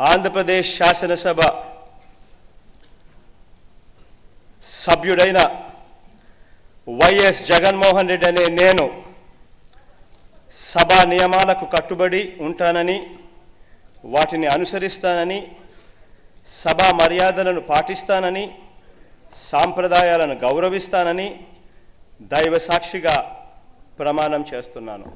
ఆంధ్రప్రదేశ్ శాసనసభ సభ్యుడైన వైఎస్ జగన్మోహన్ రెడ్డి అనే నేను సభా నియమాలకు కట్టుబడి ఉంటానని, వాటిని అనుసరిస్తానని, సభా మర్యాదలను పాటిస్తానని, సాంప్రదాయాలను గౌరవిస్తానని దైవ సాక్షిగా ప్రమాణం చేస్తున్నాను.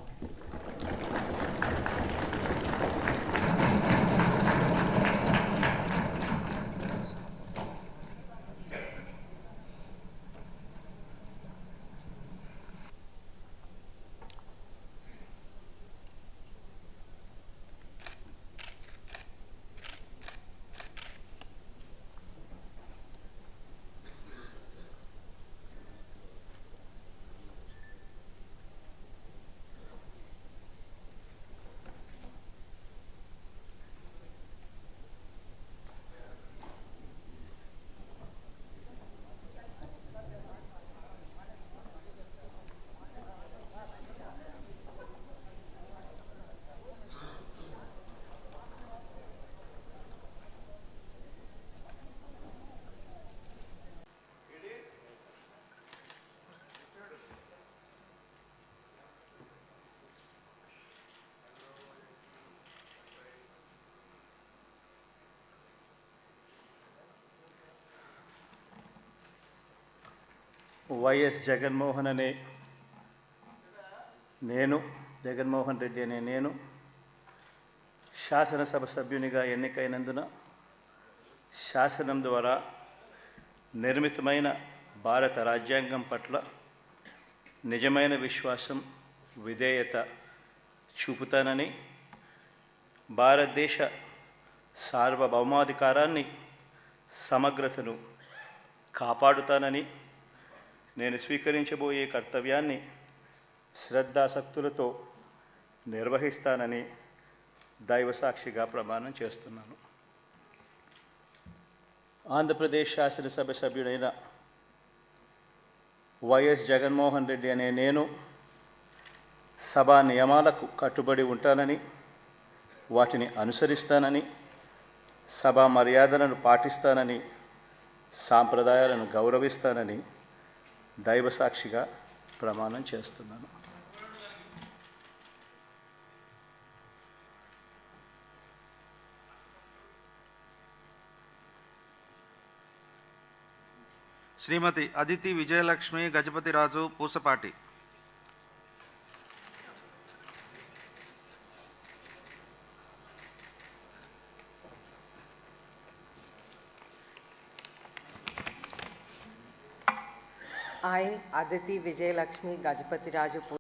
వైఎస్ జగన్మోహన్ రెడ్డి అనే నేను శాసనసభ సభ్యునిగా ఎన్నికైనందున శాసనం ద్వారా నిర్మితమైన భారత రాజ్యాంగం పట్ల నిజమైన విశ్వాసం, విధేయత చూపుతానని, భారతదేశ సార్వభౌమాధికారాన్ని, సమగ్రతను కాపాడుతానని, నేను స్వీకరించబోయే కర్తవ్యాన్ని శ్రద్ధాసక్తులతో నిర్వహిస్తానని దైవసాక్షిగా ప్రమాణం చేస్తున్నాను. ఆంధ్రప్రదేశ్ శాసనసభ సభ్యుడైన వైఎస్ జగన్మోహన్ రెడ్డి అనే నేను సభా నియమాలకు కట్టుబడి ఉంటానని, వాటిని అనుసరిస్తానని, సభా మర్యాదలను పాటిస్తానని, సాంప్రదాయాలను గౌరవిస్తానని దైవసాక్షిగా ప్రమాణం చేస్తున్నాను. శ్రీమతి Aditi Vijayalakshmi Gajapathiraju Pusapati. I, Aditi Vijay Lakshmi Gajapati Raju